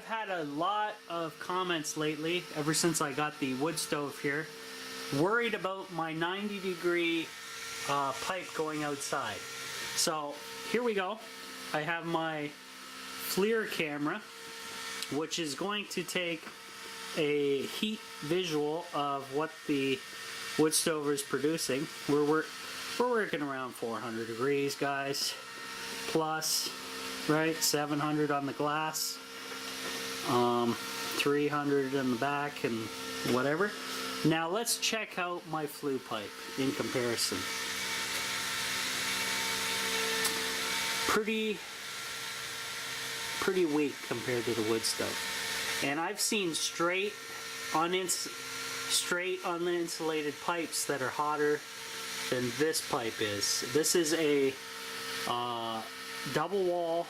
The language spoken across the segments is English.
I've had a lot of comments lately, ever since I got the wood stove here, worried about my 90-degree pipe going outside. So here we go. I have my FLIR camera, which is going to take a heat visual of what the wood stove is producing. We're working around 400 degrees, guys, plus, right, 700 on the glass, 300 in the back and whatever. Now let's check out my flue pipe in comparison. Pretty weak compared to the wood stove. And I've seen straight uninsulated pipes that are hotter than this pipe is. This is a double wall,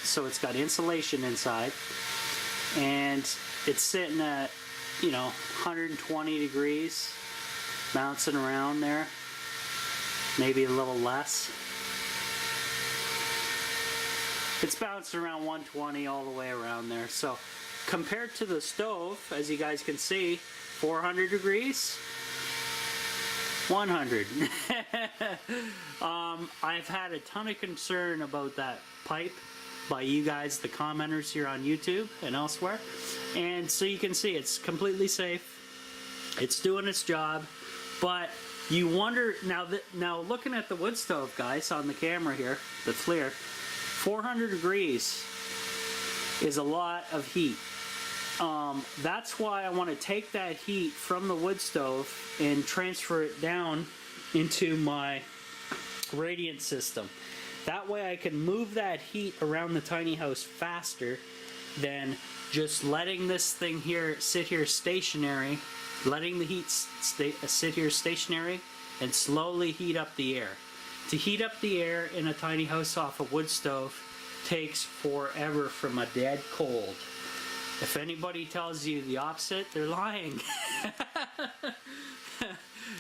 so it's got insulation inside, and it's sitting at, you know, 120 degrees, bouncing around there, maybe a little less. It's bouncing around 120 all the way around there. So compared to the stove, as you guys can see, 400 degrees, 100. I've had a ton of concern about that pipe by you guys, the commenters here on YouTube and elsewhere. And so you can see it's completely safe. It's doing its job. But you wonder, now looking at the wood stove, guys, on the camera here, the FLIR, 400 degrees is a lot of heat. That's why I want to take that heat from the wood stove and transfer it down into my radiant system. That way I can move that heat around the tiny house faster than just letting this thing here sit here stationary, letting the heat sit here stationary and slowly heat up the air. To heat up the air in a tiny house off a wood stove takes forever from a dead cold. If anybody tells you the opposite, they're lying.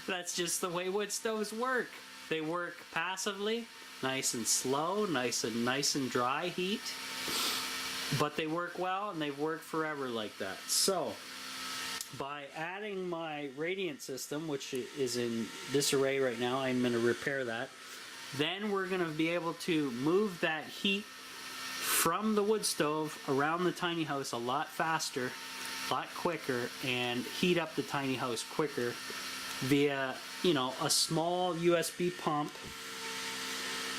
That's just the way wood stoves work. They work passively, nice and slow, nice and dry heat. But they work well, and they've worked forever like that. So, by adding my radiant system, which is in disarray right now, I'm going to repair that. Then we're going to be able to move that heat from the wood stove around the tiny house a lot faster, a lot quicker, and heat up the tiny house quicker via, you know, a small USB pump,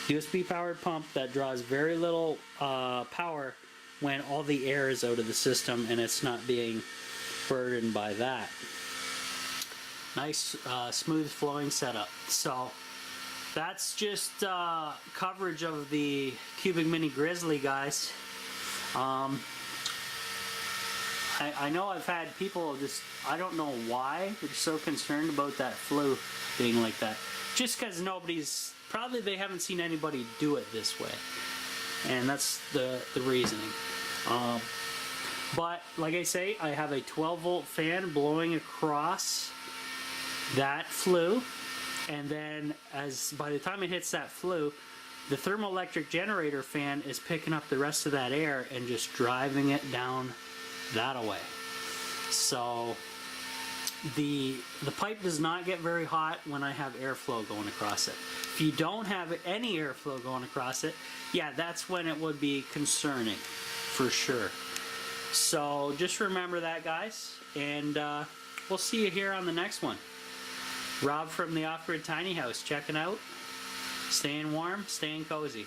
USB powered pump that draws very little power when all the air is out of the system and it's not being burdened by that. Nice smooth flowing setup. So that's just coverage of the Cubic Mini Grizzly, guys. I know I've had people just, I don't know why they're so concerned about that flue being like that. Just because probably they haven't seen anybody do it this way. And that's the reasoning. But like I say, I have a 12-volt fan blowing across that flue. And then by the time it hits that flue, the thermoelectric generator fan is picking up the rest of that air and just driving it down that away. So the pipe does not get very hot when I have airflow going across it. If you don't have any airflow going across it, yeah, that's when it would be concerning, for sure. So just remember that, guys, and we'll see you here on the next one. Rob from the Off-Grid Tiny House checking out. Staying warm, staying cozy.